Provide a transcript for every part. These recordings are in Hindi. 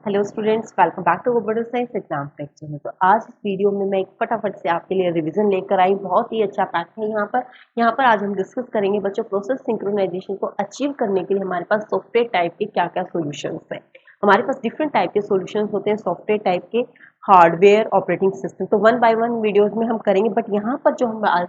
Hello students, welcome back to computer science exam lecture में। तो आज इस वीडियो में मैं एक फटाफट से आपके लिए रिवीजन लेकर आई। बहुत ही अच्छा पैक है यहाँ पर आज हम डिस्कस करेंगे बच्चों प्रोसेस सिंक्रोनाइजेशन को अचीव करने के लिए हमारे पास सॉफ्टवेयर टाइप के क्या क्या सॉल्यूशंस हैं। हमारे पास डिफरेंट टाइप के सॉल्यूशंस होते हैं सॉफ्टवेयर टाइप के, हार्डवेयर, ऑपरेटिंग सिस्टम। तो वन बाय वन वीडियोज में हम करेंगे, बट यहाँ पर जो हम आज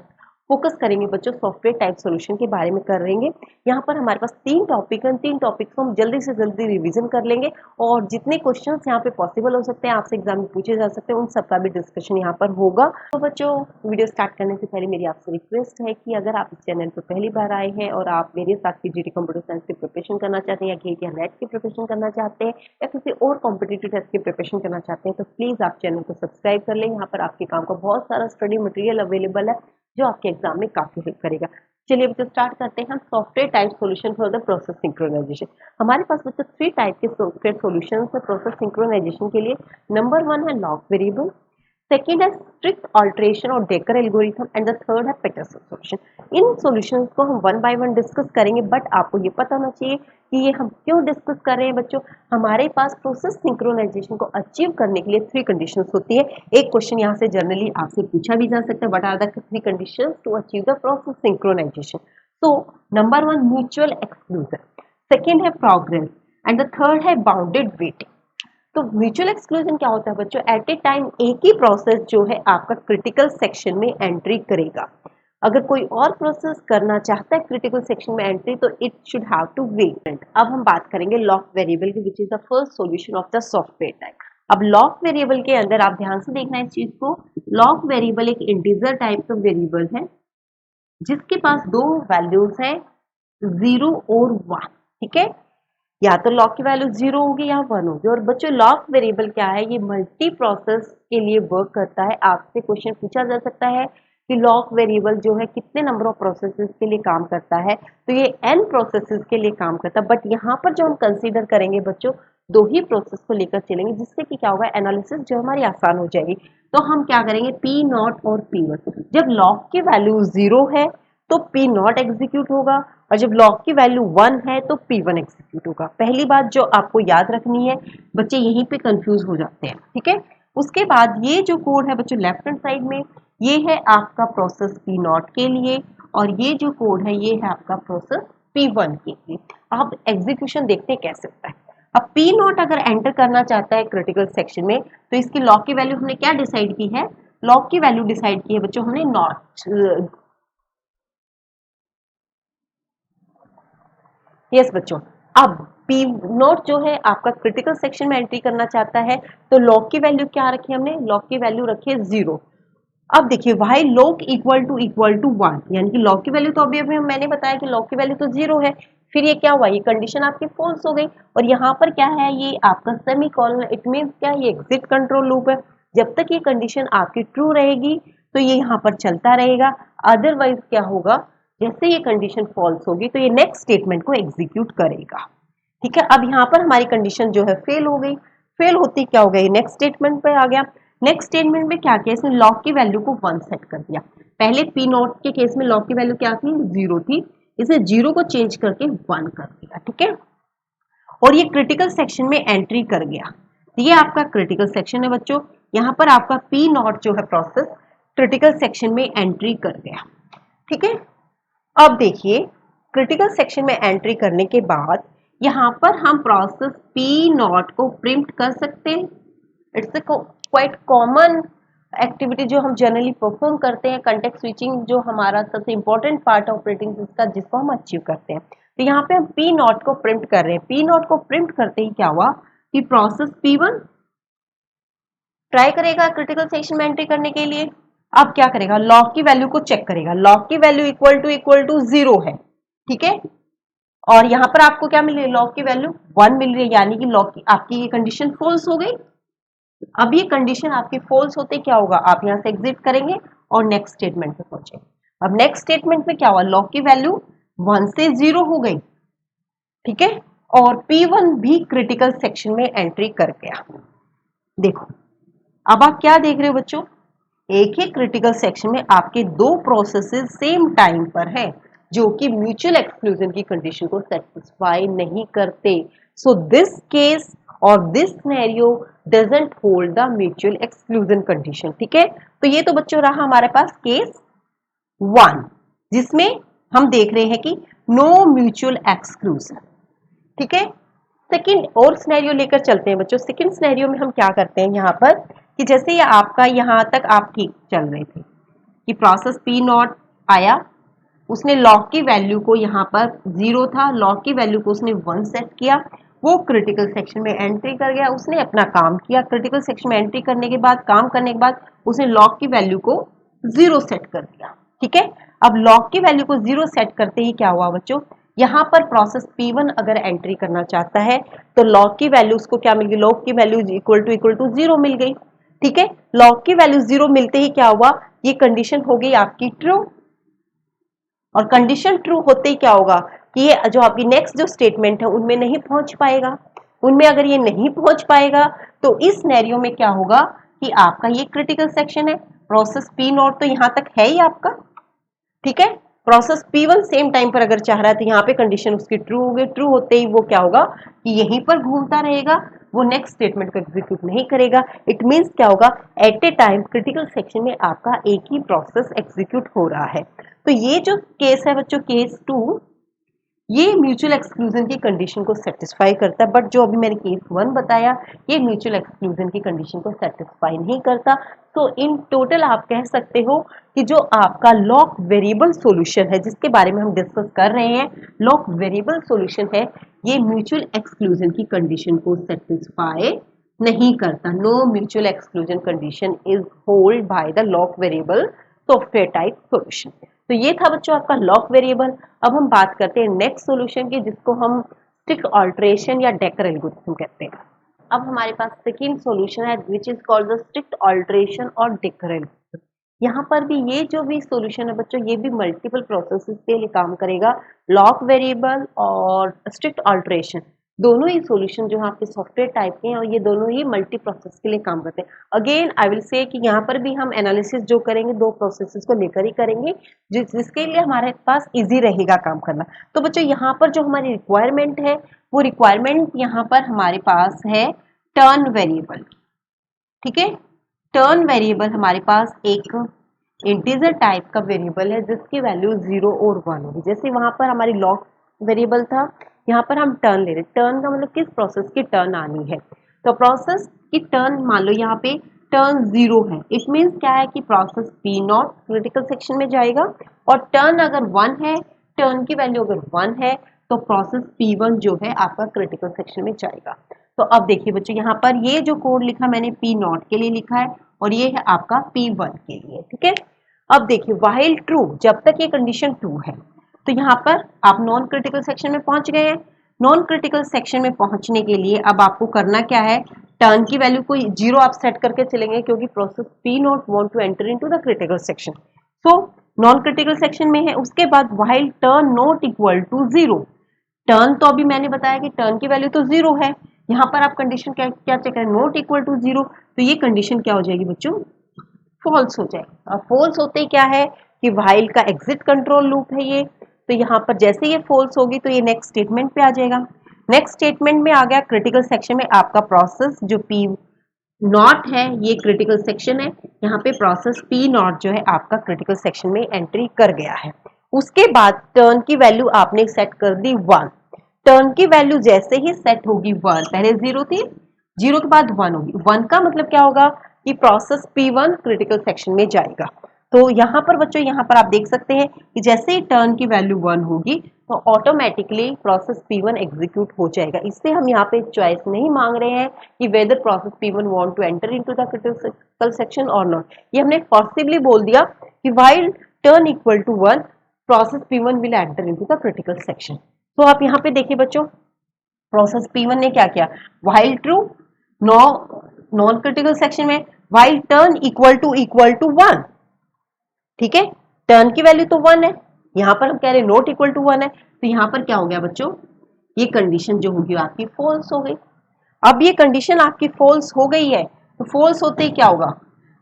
फोकस करेंगे बच्चों सॉफ्टवेयर टाइप सॉल्यूशन के बारे में करेंगे। यहाँ पर हमारे पास 3 टॉपिक हैं, 3 टॉपिक्स को हम जल्दी से जल्दी रिवीजन कर लेंगे और जितने क्वेश्चंस यहाँ पे पॉसिबल हो सकते हैं आपसे एग्जाम में पूछे जा सकते हैं उन सबका भी डिस्कशन यहाँ पर होगा। तो बच्चों वीडियो स्टार्ट करने से पहले मेरी आपसे रिक्वेस्ट है कि अगर आप इस चैनल पर पहली बार आए हैं और आप मेरे साथ पीजीटी कंप्यूटर साइंस की प्रिपरेशन करना चाहते हैं या गेट या नेट की प्रिपरेशन करना चाहते हैं या किसी और कॉम्पिटिटिव टेस्ट की प्रिपरेशन करना चाहते हैं तो प्लीज आप चैनल को सब्सक्राइब कर लें। यहाँ पर आपके काम का बहुत सारा स्टडी मटेरियल अवेलेबल है जो आपके एग्जाम में काफी हेल्प करेगा। चलिए अब तो स्टार्ट करते हैं हम software type solution for the process synchronization. हमारे पास बच्चों 3 टाइप के सॉफ्टवेयर सॉल्यूशंस है प्रोसेस सिंक्रोनाइजेशन के लिए। नंबर 1 है लॉग वेरिएबल, सेकेंड है स्ट्रिक्ट ऑल्ट्रेशन और Dekker algorithm and the third है पेटरसन सॉल्यूशन। इन सॉल्यूशंस को हम वन बाय वन डिस्कस करेंगे, बट आपको ये पता होना चाहिए कि ये हम क्यों डिस्कस कर रहे हैं बच्चों। हमारे पास प्रोसेस सिंक्रोनाइजेशन को अचीव करने के लिए 3 कंडीशंस होती है। एक क्वेश्चन यहाँ से जनरली आपसे पूछा भी जा सकता है, what are the 3 conditions to achieve the process synchronization. तो नंबर 1 म्यूचुअल एक्सक्लूजन, सेकेंड है प्रोग्रेस एंड द थर्ड है बाउंडेड वेटिंग। तो म्यूचुअल एक्सक्लूजन क्या होता है बच्चों, एट ए टाइम एक ही प्रोसेस जो है आपका क्रिटिकल सेक्शन में एंट्री करेगा। अगर कोई और प्रोसेस करना चाहता है क्रिटिकल सेक्शन में एंट्री तो it should have to wait. अब हम बात करेंगे लॉक वेरिएबल की, which is the first solution of the software type. अब लॉक वेरिएबल के अंदर आप ध्यान से देखना इस चीज को। लॉक वेरिएबल एक इंटीजर टाइप का वेरिएबल है जिसके पास 2 वैल्यूज है 0 और 1। ठीक है, या तो लॉग की वैल्यू 0 होगी या 1 होगी। और बच्चों लॉग वेरिएबल क्या है, ये मल्टी प्रोसेस के लिए वर्क करता है। आपसे क्वेश्चन पूछा जा सकता है कि लॉग वेरिएबल जो है कितने नंबर ऑफ प्रोसेसेस के लिए काम करता है, तो ये n प्रोसेसेस के लिए काम करता है। बट यहाँ पर जो हम कंसीडर करेंगे बच्चों 2 ही प्रोसेस को लेकर चलेंगे, जिससे कि क्या होगा एनालिसिस जो हमारी आसान हो जाएगी। तो हम क्या करेंगे P0 और P1। जब लॉग की वैल्यू 0 है तो P0 एग्जीक्यूट होगा और जब लॉग की वैल्यू 1 है तो P1 एग्जीक्यूट होगा। पहली बात जो आपको याद रखनी है, बच्चे यहीं पे कंफ्यूज हो जाते हैं। ठीक है, उसके बाद ये जो कोड है बच्चों लेफ्ट हैंड साइड में, ये है आपका प्रोसेस P0 के लिए और ये जो कोड है ये है आपका प्रोसेस P1 के लिए। आप एग्जीक्यूशन देखते हैं कैसे होता है। अब P0 अगर एंटर करना चाहता है क्रिटिकल सेक्शन में तो इसकी लॉग की वैल्यू हमने क्या डिसाइड की है, लॉग की वैल्यू डिसाइड की है बच्चों हमने नॉट। यस बच्चों, अब P0 जो है आपका क्रिटिकल सेक्शन में एंट्री करना चाहता है तो लॉग की वैल्यू क्या रखी हमने, लॉग की वैल्यू रखी है 0। अब देखिए वाई लॉग इक्वल टू 1, यानी कि लॉग की वैल्यू तो अभी अभी मैंने बताया कि लॉग की वैल्यू तो 0 है। फिर ये क्या हुआ, ये कंडीशन आपकी फॉल्स हो गई और यहाँ पर क्या है, ये आपका सेमी कॉलन, इट मीन्स क्या, ये एग्जिट कंट्रोल लूप है। जब तक ये कंडीशन आपकी ट्रू रहेगी तो ये यहाँ पर चलता रहेगा, अदरवाइज क्या होगा, जैसे ये कंडीशन फॉल्स होगी तो ये नेक्स्ट स्टेटमेंट को एग्जीक्यूट करेगा। ठीक है, अब यहाँ पर हमारी कंडीशन जो है फेल हो गई। फेल होती क्या हो गई, नेक्स्ट स्टेटमेंट पे आ गया। नेक्स्ट स्टेटमेंट में क्या किया, इसने लॉग की वैल्यू को 1 सेट कर दिया। पहले P0 के केस में लॉग की वैल्यू क्या थी, 0 थी, इसने 0 को चेंज करके 1 कर दिया। ठीक है, और ये क्रिटिकल सेक्शन में एंट्री कर गया। ये आपका क्रिटिकल सेक्शन है बच्चों, यहाँ पर आपका P0 जो है प्रोसेस क्रिटिकल सेक्शन में एंट्री कर गया। ठीक है, अब देखिए क्रिटिकल सेक्शन में एंट्री करने के बाद यहाँ पर हम प्रोसेस P0 को प्रिंट कर सकते हैं। It's a quite common activity जो हम जनरली परफॉर्म करते हैं, कंटेक्स्ट स्विचिंग जो हमारा सबसे इंपॉर्टेंट पार्ट है ऑपरेटिंग सिस्टम का, जिसको हम अचीव करते हैं। तो यहाँ पे हम P0 को प्रिंट कर रहे हैं। P0 को प्रिंट करते ही क्या हुआ कि प्रोसेस P1 ट्राई करेगा क्रिटिकल सेक्शन में एंट्री करने के लिए। अब क्या करेगा, लॉग की वैल्यू को चेक करेगा, लॉग की वैल्यू इक्वल टू 0 है। ठीक है, और यहाँ पर आपको क्या मिल रही है, लॉग की वैल्यू 1 मिल रही है, यानी कि लॉग की आपकी ये कंडीशन फॉल्स हो गई। अब ये कंडीशन आपकी फॉल्स होते क्या होगा, आप यहाँ से एग्जिट करेंगे और नेक्स्ट स्टेटमेंट पे पहुंचे। अब नेक्स्ट स्टेटमेंट में क्या हुआ, लॉग की वैल्यू 1 से 0 हो गई। ठीक है, और P1 भी क्रिटिकल सेक्शन में एंट्री कर गया। देखो अब आप क्या देख रहे हो बच्चों, एक ही क्रिटिकल सेक्शन में आपके 2 प्रोसेसेस सेम टाइम पर है। जो कि म्यूचुअल एक्सक्लूजन की कंडीशन को सेटिस्फाई नहीं करते। सो दिस केस और this scenario doesn't hold the mutual exclusion condition. ठीक है, तो ये तो बच्चों रहा हमारे पास केस 1, जिसमें हम देख रहे हैं कि नो म्यूचुअल एक्सक्लूजन। ठीक है, सेकंड और सिनेरियो लेकर चलते हैं बच्चों। सेकंड सिनेरियो में हम क्या करते हैं यहाँ पर कि जैसे ये आपका यहाँ तक आप ठीक चल रहे थे कि प्रोसेस पी नॉट आया, उसने लॉग की वैल्यू को यहाँ पर 0 था, लॉग की वैल्यू को उसने 1 सेट किया, वो क्रिटिकल सेक्शन में एंट्री कर गया, उसने अपना काम किया। क्रिटिकल सेक्शन में एंट्री करने के बाद, काम करने के बाद उसने लॉग की वैल्यू को 0 सेट कर दिया। ठीक है, अब लॉग की वैल्यू को 0 सेट करते ही क्या हुआ बच्चों, यहाँ पर प्रोसेस P1 अगर एंट्री करना चाहता है तो लॉग की वैल्यू उसको क्या मिल गई, लॉग की वैल्यू इक्वल टू 0 मिल गई। ठीक है, लॉग की वैल्यू 0 मिलते ही क्या हुआ, ये कंडीशन हो गई आपकी ट्रू, और कंडीशन ट्रू होते ही क्या होगा कि ये जो आपकी नेक्स्ट जो स्टेटमेंट है उनमें नहीं पहुंच पाएगा। उनमें अगर ये नहीं पहुंच पाएगा तो इस सिनेरियो में क्या होगा कि आपका ये क्रिटिकल सेक्शन है, प्रोसेस पी नॉट तो यहां तक है ही आपका। ठीक है, प्रोसेस P1 सेम टाइम पर अगर चाह रहा है तो यहाँ पे कंडीशन उसकी ट्रू हो गई। ट्रू होते ही वो क्या होगा कि यहीं पर घूमता रहेगा, वो नेक्स्ट स्टेटमेंट को एग्जीक्यूट नहीं करेगा। इट मींस क्या होगा, at a time critical section में आपका एक ही प्रोसेस एग्जीक्यूट हो रहा है। तो ये जो केस है बच्चों, केस 2, ये म्यूचुअल एक्सक्लूजन की कंडीशन को सेटिस्फाई करता है, बट जो अभी मैंने केस 1 बताया ये म्यूचुअल एक्सक्लूजन की कंडीशन को सेटिस्फाई नहीं करता। तो इन टोटल आप कह सकते हो कि जो आपका लॉक वेरिएबल सॉल्यूशन है जिसके बारे में हम डिस्कस कर रहे हैं, लॉक वेरिएबल सॉल्यूशन है, ये म्यूचुअल एक्सक्लूजन की कंडीशन को सेटिस्फाई नहीं करता। No mutual exclusion condition is hold by the lock variable software type solution. तो ये था बच्चों आपका लॉक वेरिएबल। अब हम बात करते हैं नेक्स्ट सॉल्यूशन की, जिसको हम स्ट्रिक्ट ऑल्टरेशन या डेकर एल्गोरिथम कहते हैं। अब हमारे पास सेकंड सॉल्यूशन है which is called the strict alteration और डेकर एल्गोरिथम। यहाँ पर भी ये जो भी सॉल्यूशन है बच्चों, ये भी मल्टीपल प्रोसेसेस के लिए काम करेगा। लॉक वेरिएबल और स्ट्रिक्ट ऑल्टरेशन दोनों ही सॉल्यूशन जो है आपके सॉफ्टवेयर टाइप के हैं और ये दोनों ही मल्टी प्रोसेस के लिए काम करते हैं। अगेन आई विल से कि यहाँ पर भी हम एनालिसिस जो करेंगे दो प्रोसेसेस को लेकर ही करेंगे, जिसके लिए हमारे पास इजी रहेगा काम करना। तो बच्चों यहाँ पर जो हमारी रिक्वायरमेंट है, वो रिक्वायरमेंट यहाँ पर हमारे पास है टर्न वेरिएबल। ठीक है, टर्न वेरिएबल हमारे पास एक इंटीजर टाइप का वेरिएबल है जिसकी वैल्यू 0 और 1 होगी। जैसे वहां पर हमारी लॉग वेरिएबल था, यहाँ पर हम टर्न ले रहे। टर्न का मतलब किस प्रोसेस की टर्न आनी है, तो प्रोसेस की टर्न मान लो यहाँ पे टर्न 0 है। इट मीन्स क्या है कि process P not critical section में जाएगा, और टर्न अगर 1 है, टर्न की वैल्यू अगर 1 है तो प्रोसेस P1 जो है आपका क्रिटिकल सेक्शन में जाएगा। तो अब देखिए बच्चों, यहाँ पर ये जो कोड लिखा मैंने पी नॉट के लिए लिखा है और ये है आपका P1 के लिए। ठीक है, अब देखिए व्हाइल ट्रू, जब तक ये कंडीशन ट्रू है तो यहाँ पर आप नॉन क्रिटिकल सेक्शन में पहुंच गए हैं। नॉन क्रिटिकल सेक्शन में पहुंचने के लिए अब आपको करना क्या है, टर्न की वैल्यू को 0 आप सेट करके चलेंगे क्योंकि process P not want to enter into the critical section. So non critical section में है। उसके बाद while turn not equal to 0, turn तो अभी मैंने बताया कि टर्न की वैल्यू तो 0 है, यहाँ पर आप कंडीशन क्या चेक करें, नॉट इक्वल टू 0, तो ये कंडीशन क्या हो जाएगी बच्चों, फॉल्स हो जाएगी। और फॉल्स होते ही क्या है कि व्हाइल का एग्जिट कंट्रोल लूप है ये, तो यहाँ पर जैसे ये फॉल्स होगी तो ये नेक्स्ट स्टेटमेंट पे आ जाएगा। नेक्स्ट स्टेटमेंट में आ गया क्रिटिकल सेक्शन में आपका प्रोसेस जो पी नॉट है, ये क्रिटिकल सेक्शन है, यहाँ पे प्रोसेस पी नॉट जो है आपका क्रिटिकल सेक्शन में एंट्री कर गया है। उसके बाद टर्न की वैल्यू आपने सेट कर दी 1। टर्न की वैल्यू जैसे ही सेट होगी 1, पहले 0 थी, 0 के बाद 1 होगी। 1 का मतलब क्या होगा कि प्रोसेस P1 क्रिटिकल सेक्शन में जाएगा। तो यहाँ पर बच्चों, यहाँ पर आप देख सकते हैं कि जैसे ही टर्न की वैल्यू 1 होगी तो ऑटोमेटिकली प्रोसेस P1 एग्जीक्यूट हो जाएगा। इससे हम यहाँ पे चॉइस नहीं मांग रहे हैं कि whether process P1 want to enter into the critical section और नॉट। ये हमने पॉसिबली बोल दिया कि while turn equal to 1 process P1 will enter into the critical section. तो आप यहाँ पे देखिए बच्चों, प्रोसेस P1 ने क्या किया, while true non critical section में व्हाइल टर्न इक्वल टू 1। ठीक है, टर्न की वैल्यू तो 1 है, यहाँ पर हम कह रहे हैं नॉट इक्वल टू 1 है, तो यहाँ पर क्या हो गया बच्चों, ये कंडीशन जो होगी आपकी फॉल्स हो गई। अब ये कंडीशन आपकी फॉल्स हो गई है, तो फॉल्स होते ही क्या होगा,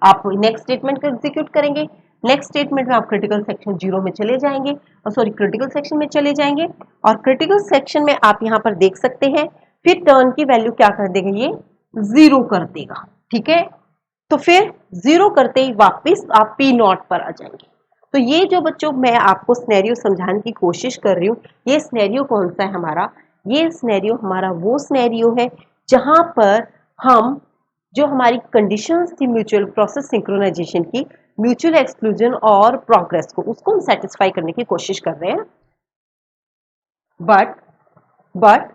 आप नेक्स्ट स्टेटमेंट को एग्जीक्यूट करेंगे। नेक्स्ट स्टेटमेंट में आप क्रिटिकल सेक्शन 0 में चले जाएंगे, और सॉरी क्रिटिकल सेक्शन में चले जाएंगे, और क्रिटिकल सेक्शन में आप यहाँ पर देख सकते हैं फिर टर्न की वैल्यू क्या कर देगा, ये 0 कर देगा। ठीक है, तो फिर 0 करते ही वापस आप पी नॉट पर आ जाएंगे। तो ये जो बच्चों मैं आपको स्नेरियो समझाने की कोशिश कर रही हूँ, ये स्नेरियो कौन सा है हमारा, ये स्नेरियो हमारा वो स्नेरियो है जहां पर हम जो हमारी कंडीशंस थी म्यूचुअल प्रोसेस सिंक्रोनाइजेशन की, म्यूचुअल एक्सक्लूजन और प्रोग्रेस को, उसको हम सेटिस्फाई करने की कोशिश कर रहे हैं। बट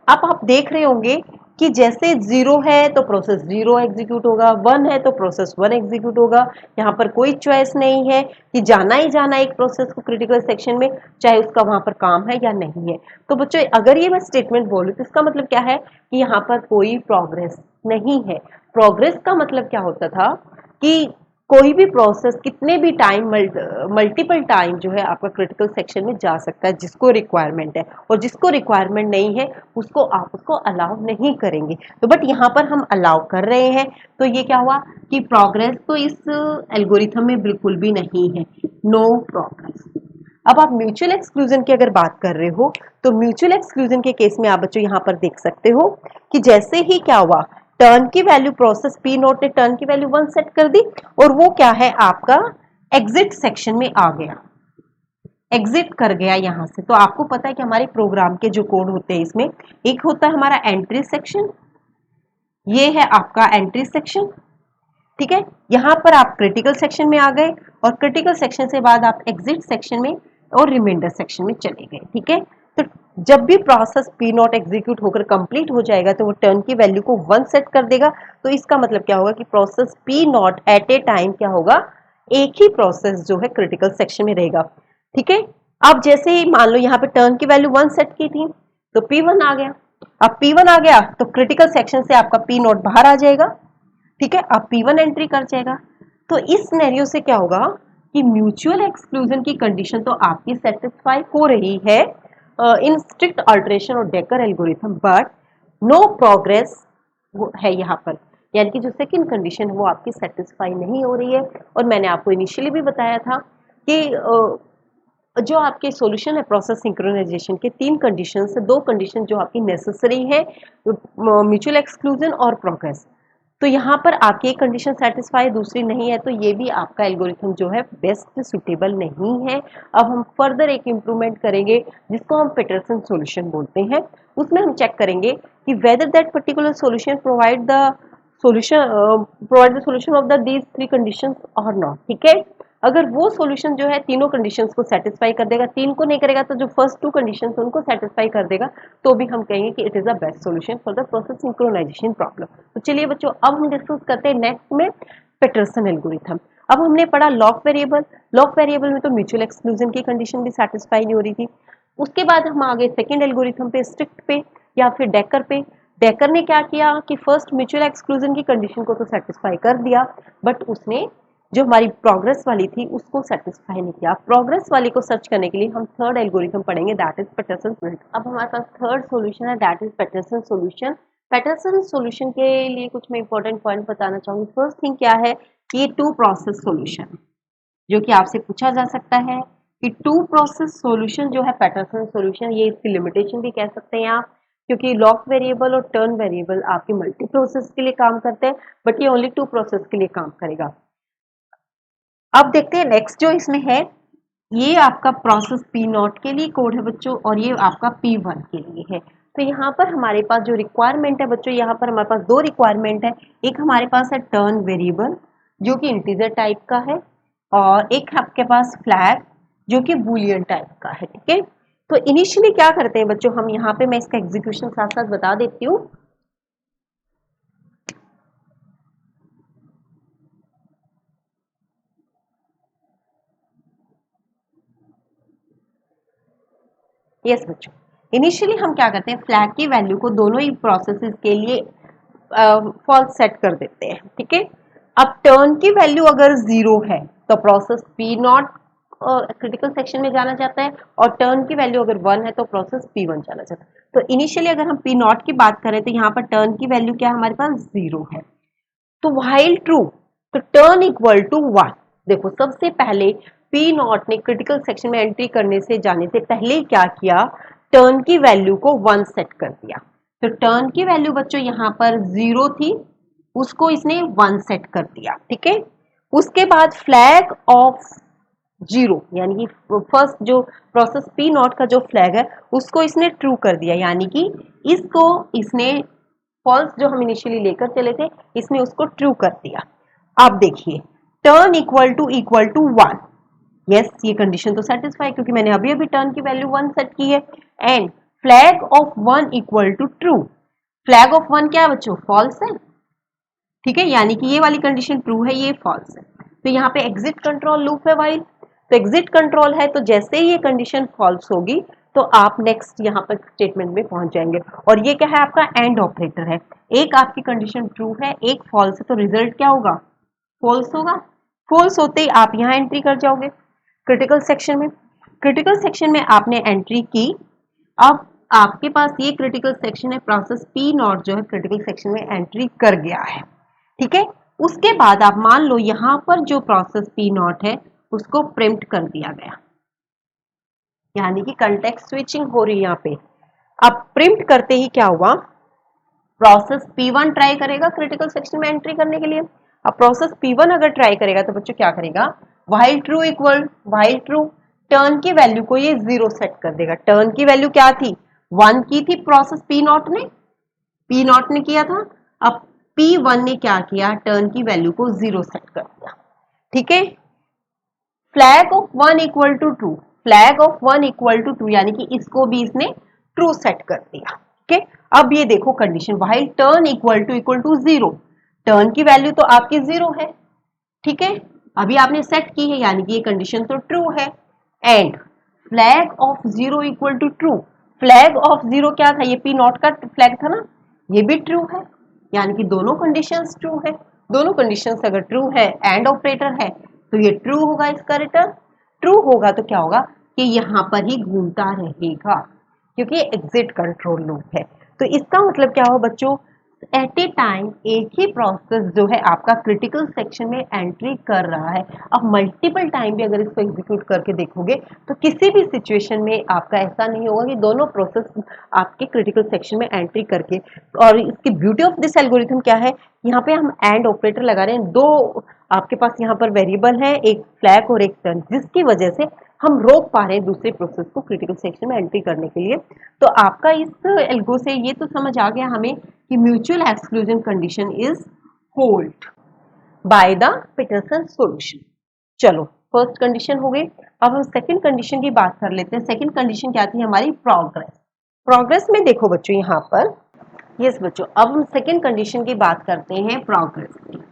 अब आप देख रहे होंगे कि जैसे 0 है तो प्रोसेस 0 एग्जीक्यूट होगा, 1 है तो प्रोसेस 1 एग्जीक्यूट होगा। यहाँ पर कोई चॉइस नहीं है कि जाना ही जाना एक प्रोसेस को क्रिटिकल सेक्शन में, चाहे उसका वहां पर काम है या नहीं है। तो बच्चों अगर ये मैं स्टेटमेंट बोलूँ तो इसका मतलब क्या है कि यहाँ पर कोई प्रोग्रेस नहीं है। प्रोग्रेस का मतलब क्या होता था कि कोई भी प्रोसेस कितने भी टाइम मल्टीपल टाइम जो है आपका क्रिटिकल सेक्शन में जा सकता है जिसको रिक्वायरमेंट है, और जिसको रिक्वायरमेंट नहीं है उसको आप उसको अलाउ नहीं करेंगे। तो बट यहाँ पर हम अलाउ कर रहे हैं, तो ये क्या हुआ कि प्रोग्रेस तो इस एल्गोरिथम में बिल्कुल भी नहीं है, नो प्रोग्रेस। अब आप म्यूचुअल एक्सक्लूजन की अगर बात कर रहे हो तो म्यूचुअल एक्सक्लूजन के केस में आप बच्चों यहाँ पर देख सकते हो कि जैसे ही क्या हुआ, टर्न की वैल्यू प्रोसेस पी नोट ने टर्न की वैल्यू 1 सेट कर दी, और वो क्या है आपका एग्जिट सेक्शन में आ गया, एग्जिट कर गया यहां से। तो आपको पता है कि हमारे प्रोग्राम के जो कोड होते हैं इसमें एक होता है हमारा एंट्री सेक्शन, ये है आपका एंट्री सेक्शन। ठीक है, यहां पर आप क्रिटिकल सेक्शन में आ गए, और क्रिटिकल सेक्शन से बाद आप एग्जिट सेक्शन में और रिमाइंडर सेक्शन में चले गए। ठीक है, तो जब भी प्रोसेस पी नॉट एग्जीक्यूट होकर कंप्लीट हो जाएगा तो वो टर्न की वैल्यू को 1 सेट कर देगा। तो इसका मतलब क्या होगा कि process P not at a time क्या होगा, एक ही प्रोसेस जो है क्रिटिकल सेक्शन में रहेगा। ठीक है, अब जैसे ही मान लो यहाँ पे टर्न की वैल्यू 1 सेट की थी तो P1 आ गया। अब P1 आ गया तो क्रिटिकल सेक्शन से आपका P नॉट बाहर आ जाएगा। ठीक है, अब P1 एंट्री कर जाएगा। तो इस सिनेरियो से क्या होगा कि म्यूचुअल एक्सक्लूजन की कंडीशन तो आपकी सेटिस्फाई हो रही है इन स्ट्रिक्ट अल्टरेशन और Dekker algorithm, but no progress है यहाँ पर, यानी कि जो सेकंड कंडीशन है वो आपकी सेटिस्फाई नहीं हो रही है। और मैंने आपको इनिशियली भी बताया था कि जो आपके सॉल्यूशन है प्रोसेस सिंक्रोनाइजेशन के 3 कंडीशन से 2 कंडीशन जो आपकी नेसेसरी है, म्यूचुअल एक्सक्लूजन और प्रोग्रेस। तो यहाँ पर आपकी एक कंडीशन सेटिस्फाई दूसरी नहीं है, तो ये भी आपका एल्गोरिथम जो है बेस्ट सुटेबल नहीं है। अब हम फर्दर एक इम्प्रूवमेंट करेंगे जिसको हम पीटरसन सॉल्यूशन बोलते हैं। उसमें हम चेक करेंगे कि whether that particular solution provide the solution of the these 3 conditions और नॉट। ठीक है, अगर वो सॉल्यूशन जो है तीनों कंडीशंस को सेटिस्फाई कर देगा, 3 को नहीं करेगा तो जो फर्स्ट 2 कंडीशंस उनको सेटिस्फाई कर देगा, तो भी हम कहेंगे कि it is the best solution for the process synchronization problem. तो चलिए बच्चों अब हम डिस्कस करते हैं नेक्स्ट में पीटरसन एल्गोरिथम। अब हमने पढ़ा लॉक वेरिएबल, लॉक वेरिएबल में तो म्यूचुअल एक्सक्लूजन की कंडीशन भी सेटिस्फाई नहीं हो रही थी। उसके बाद हम आ गए सेकेंड एल्गोरिथम पे, स्ट्रिक्ट पे या फिर डेकर पे। डेकर ने क्या किया कि फर्स्ट म्यूचुअल एक्सक्लूजन की कंडीशन को तो सेटिस्फाई कर दिया, बट उसने जो हमारी प्रोग्रेस वाली थी उसको सेटिस्फाई नहीं किया। प्रोग्रेस वाली को सर्च करने के लिए हम थर्ड एल्गोरिथम पढ़ेंगे, दैट इज पीटरसन सॉल्यूशन। अब हमारे पास थर्ड सॉल्यूशन है, that is Peterson solution. Peterson solution के लिए कुछ मैं इंपॉर्टेंट पॉइंट बताना चाहूंगी। फर्स्ट थिंग क्या है कि ये 2 प्रोसेस सॉल्यूशन, जो कि आपसे पूछा जा सकता है कि 2 प्रोसेस सॉल्यूशन जो है पीटरसन सॉल्यूशन, ये इसकी लिमिटेशन भी कह सकते हैं आप, क्योंकि लॉक वेरिएबल और टर्न वेरिएबल आपके मल्टी प्रोसेस के लिए काम करते हैं, बट ये ओनली 2 प्रोसेस के लिए काम करेगा। अब देखते हैं नेक्स्ट जो इसमें है, ये आपका प्रोसेस पी नॉट के लिए कोड है बच्चों, और ये आपका P1 के लिए है। तो यहाँ पर हमारे पास जो रिक्वायरमेंट है बच्चों, यहाँ पर हमारे पास 2 रिक्वायरमेंट है। एक हमारे पास है टर्न वेरिएबल जो कि इंटीजर टाइप का है, और एक आपके पास फ्लैग जो कि बूलियन टाइप का है। ठीक है, तो इनिशियली क्या करते हैं बच्चों हम यहाँ पे, मैं इसका एग्जीक्यूशन साथ साथ बता देती हूँ। यस बच्चों, इनिशियली हम क्या करते हैं, फ्लैग की वैल्यू को दोनों ही प्रोसेसेस के लिए फॉल्स सेट कर देते हैं। ठीक है, अब टर्न की वैल्यू अगर 0 है तो process P not critical section में जाना चाहता है, और टर्न की वैल्यू अगर 1 है तो प्रोसेस P1 जाना चाहता है। तो इनिशियली अगर हम पी नॉट की बात करें तो यहाँ पर टर्न की वैल्यू क्या हमारे पास 0 है। तो व्हाइल ट्रू तो टर्न इक्वल टू 1, देखो सबसे पहले पी नॉट ने क्रिटिकल सेक्शन में एंट्री करने से जाने से पहले क्या किया, टर्न की वैल्यू को 1 सेट कर दिया। तो टर्न की वैल्यू बच्चों यहाँ पर 0 थी, उसको इसने 1 सेट कर दिया, ठीक है। उसके बाद फ्लैग ऑफ 0 यानी कि फर्स्ट जो प्रोसेस पी नॉट का जो फ्लैग है उसको इसने ट्रू कर दिया, यानी कि इसको इसने फॉल्स जो हम इनिशियली लेकर चले थे इसने उसको ट्रू कर दिया। अब देखिए टर्न इक्वल टू 1, यस ये कंडीशन तो सेटिस्फाई क्योंकि मैंने अभी अभी टर्न की वैल्यू 1 सेट की है। And flag of 1 equal to true, flag of 1 क्या है बच्चों, फॉल्स है, ठीक है, यानी कि ये वाली कंडीशन ट्रू है, ये फॉल्स है। तो यहाँ पे एग्जिट कंट्रोल लूप है वाइल, तो एग्जिट कंट्रोल है, तो जैसे ही ये कंडीशन फॉल्स होगी तो आप नेक्स्ट यहाँ पर स्टेटमेंट में पहुंच जाएंगे। और ये क्या है, आपका एंड ऑपरेटर है, एक आपकी कंडीशन ट्रू है एक फॉल्स है, तो रिजल्ट क्या होगा, फॉल्स होगा। फॉल्स होते ही आप यहाँ एंट्री कर जाओगे क्रिटिकल सेक्शन में। क्रिटिकल सेक्शन में आपने एंट्री की, अब आपके पास ये क्रिटिकल सेक्शन है, प्रोसेस पी नॉट जो है क्रिटिकल सेक्शन में एंट्री कर गया है, ठीक है। उसके बाद आप मान लो यहां पर जो प्रोसेस पी नॉट है उसको प्रिम्प्ट कर दिया गया, यानी कि कंटेक्स्ट स्विचिंग हो रही है यहाँ पे। अब प्रिम्प्ट करते ही क्या हुआ, प्रोसेस P1 ट्राई करेगा क्रिटिकल सेक्शन में एंट्री करने के लिए। अब प्रोसेस P1 अगर ट्राई करेगा तो बच्चों क्या करेगा, while true equal while true, turn की वैल्यू को ये 0 सेट कर देगा। टर्न की वैल्यू क्या थी, 1 की थी प्रोसेस P नॉट ने किया था। अब P1 ने क्या किया, टर्न की वैल्यू को 0 सेट कर दिया, ठीक है। Flag of 1 equal to true, flag of 1 equal to true यानी कि इसको भी इसने ट्रू सेट कर दिया, ठीक है। अब ये देखो condition, while turn equal to 0, turn की वैल्यू तो आपकी 0 है, ठीक है, अभी आपने सेट की है यानी कि ये कंडीशन तो ट्रू है। And flag of 0 equal to true, flag of 0 क्या था, ये पी नॉट का फ्लैग था ना, ये भी ट्रू है, यानी कि दोनों कंडीशंस ट्रू है। दोनों कंडीशंस अगर ट्रू है, एंड ऑपरेटर है, तो ये ट्रू होगा, इसका रिटर्न ट्रू होगा। तो क्या होगा कि यहाँ पर ही घूमता रहेगा क्योंकि एग्जिट कंट्रोल लूप है। तो इसका मतलब क्या होगा बच्चों, एट ए टाइम एक ही प्रोसेस जो है आपका क्रिटिकल सेक्शन में एंट्री कर रहा है। अब मल्टीपल टाइम भी अगर इसको एग्जीक्यूट करके देखोगे तो किसी भी सिचुएशन में आपका ऐसा नहीं होगा कि दोनों प्रोसेस आपके क्रिटिकल सेक्शन में एंट्री करके। और इसकी ब्यूटी ऑफ दिस एल्गोरिथम क्या है, यहाँ पे हम एंड ऑपरेटर लगा रहे हैं, दो आपके पास यहाँ पर वेरिएबल है, एक फ्लैग और एक टर्न, जिसकी वजह से हम रोक पा रहे हैं दूसरे प्रोसेस को क्रिटिकल सेक्शन में एंट्री करने के लिए। तो आपका इस एल्गो से ये तो समझ आ गया हमें कि mutual exclusion condition is hold by the Peterson solution. चलो फर्स्ट कंडीशन हो गई, अब हम सेकंड कंडीशन की बात कर लेते हैं। सेकंड कंडीशन क्या थी हमारी, प्रोग्रेस। प्रोग्रेस में देखो बच्चों यहाँ पर, यस बच्चों, अब हम सेकंड कंडीशन की बात करते हैं प्रोग्रेस की।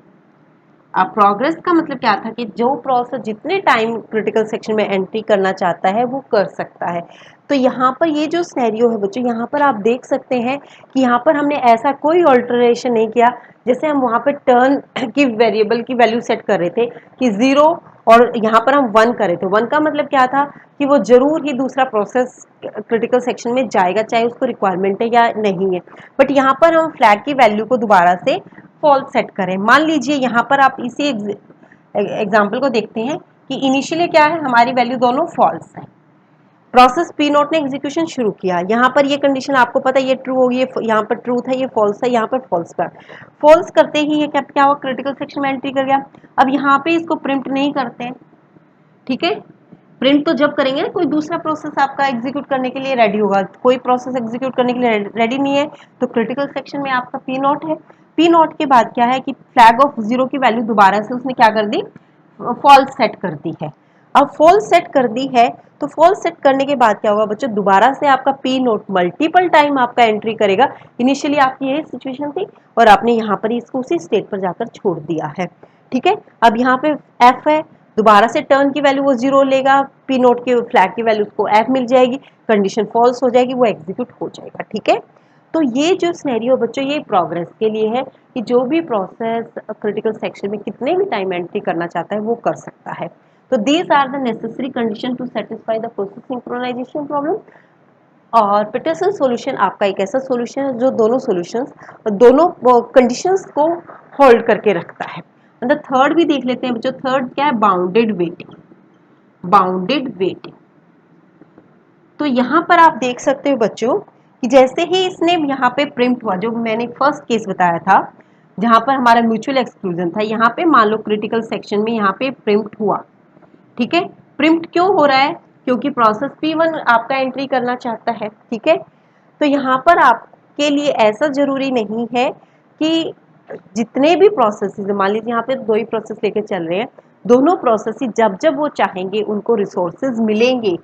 अब प्रोग्रेस का मतलब क्या था कि जो प्रोसेस जितने टाइम क्रिटिकल सेक्शन में एंट्री करना चाहता है वो कर सकता है। तो यहाँ पर ये जो सिनेरियो है बच्चों, यहाँ पर आप देख सकते हैं कि यहाँ पर हमने ऐसा कोई ऑल्टरेशन नहीं किया, जैसे हम वहाँ पर टर्न की वेरिएबल की वैल्यू सेट कर रहे थे कि 0 और यहाँ पर हम 1 करे थे। 1 का मतलब क्या था कि वो जरूर ही दूसरा प्रोसेस क्रिटिकल सेक्शन में जाएगा, चाहे उसको रिक्वायरमेंट है या नहीं है। बट यहाँ पर हम फ्लैग की वैल्यू को दोबारा से फॉल्स सेट करें। मान लीजिए यहाँ पर आप इसी एग्जाम्पल को देखते हैं कि इनिशियली क्या है, हमारी वैल्यू दोनों फॉल्स है। प्रोसेस पी नॉट ने एग्जीक्यूशन शुरू किया, यहाँ पर ये कंडीशन आपको पता है ये ट्रू होगी, यहाँ पर ट्रू था, ये फॉल्स है, यहाँ पर फॉल्स का फॉल्स करते ही ये क्या हुआ, क्रिटिकल सेक्शन में एंट्री कर गया। अब यहाँ पे इसको प्रिंट नहीं करते हैं, ठीक है, प्रिंट तो जब करेंगे ना कोई दूसरा प्रोसेस आपका एग्जीक्यूट करने के लिए रेडी होगा। कोई प्रोसेस एग्जीक्यूट करने के लिए रेडी नहीं है तो क्रिटिकल सेक्शन में आपका पी नॉट है। पी नॉट के बाद क्या है कि फ्लैग ऑफ 0 की वैल्यू दोबारा से उसने क्या कर दी, फॉल्स सेट कर दी है। अब फॉल्स सेट कर दी है तो फॉल्स सेट करने के बाद क्या होगा बच्चों, दोबारा से आपका पी नोट मल्टीपल टाइम आपका एंट्री करेगा। इनिशियली आपकी यही सिचुएशन थी और आपने यहाँ पर इसको उसी स्टेट पर जाकर छोड़ दिया है, ठीक है। अब यहाँ पे एफ है, दोबारा से टर्न की वैल्यू वो 0 लेगा, पी नोट के फ्लैग की वैल्यू उसको एफ मिल जाएगी, कंडीशन फॉल्स हो जाएगी, वो एग्जीक्यूट हो जाएगा, ठीक है। तो ये जो सिनेरियो बच्चों ये प्रोग्रेस के लिए है कि जो भी प्रोसेस क्रिटिकल सेक्शन में कितने भी टाइम एंट्री करना चाहता है वो कर सकता है। तो these are the necessary condition to satisfy the process synchronization problem. और पीटरसन सॉल्यूशन आपका एक ऐसा सॉल्यूशन है जो दोनों सॉल्यूशंस दोनों कंडीशंस को होल्ड करके रखता है। मतलब थर्ड भी देख लेते हैं बच्चों। थर्ड क्या है? Bounded waiting. बाउंडेड वेटिंग, तो यहाँ पर आप देख सकते हो बच्चों कि जैसे ही इसने यहाँ पे प्रिंट हुआ, जो मैंने फर्स्ट केस बताया था जहाँ पर हमारा म्यूचुअल एक्सक्लूजन था, यहाँ पे मान लो क्रिटिकल सेक्शन में यहाँ पे प्रिंट हुआ, ठीक है। प्रिंट क्यों हो रहा है? क्योंकि प्रोसेस P1 आपका एंट्री करना चाहता है, ठीक है। तो यहाँ पर आपके लिए ऐसा जरूरी नहीं है कि जितने भी प्रोसेसेस, मान लीजिए यहाँ पे दो ही प्रोसेस लेके चल रहे हैं, दोनों प्रोसेस ही जब जब वो चाहेंगे उनको रिसोर्सेज मिलेंगे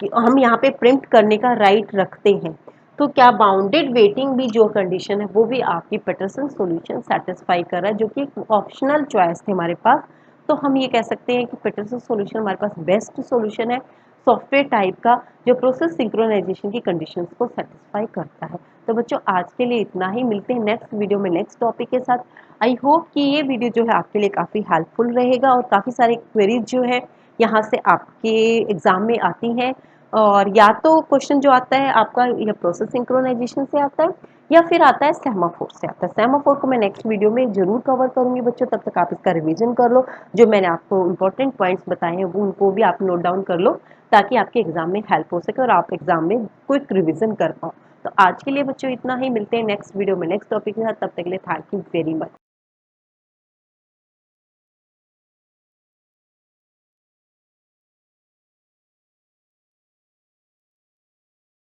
कि हम यहाँ पे प्रिंट करने का राइट रखते हैं। तो क्या बाउंडेड वेटिंग भी जो कंडीशन है वो भी आपकी पैटर्सन सॉल्यूशन सेटिस्फाई कर रहा है, जो कि ऑप्शनल चॉइस थे हमारे पास। तो हम ये कह सकते हैं कि पैटर्सन सॉल्यूशन हमारे पास बेस्ट सॉल्यूशन है सॉफ्टवेयर टाइप का, जो प्रोसेस सिंक्रोनाइजेशन की कंडीशंस को सेटिस्फाई करता है। तो बच्चों आज के लिए इतना ही, मिलते हैं नेक्स्ट वीडियो में नेक्स्ट टॉपिक के साथ। आई होप कि ये वीडियो जो है आपके लिए काफ़ी हेल्पफुल रहेगा और काफ़ी सारे क्वेरीज जो है यहाँ से आपके एग्जाम में आती हैं। और या तो क्वेश्चन जो आता है आपका या प्रोसेस सिंक्रोनाइजेशन से आता है या फिर आता है सेमाफोर से आता है। सेमाफोर को मैं नेक्स्ट वीडियो में जरूर कवर करूंगी बच्चों, तब तक आप इसका रिवीजन कर लो। जो मैंने आपको इंपॉर्टेंट पॉइंट्स बताए हैं वो उनको भी आप नोट डाउन कर लो, ताकि आपके एग्जाम में हेल्प हो सके और आप एग्जाम में क्विक रिवीजन कर पाओ। तो आज के लिए बच्चों इतना ही, मिलते हैं नेक्स्ट वीडियो में नेक्स्ट टॉपिक के साथ। तब तक के लिए थैंक यू वेरी मच।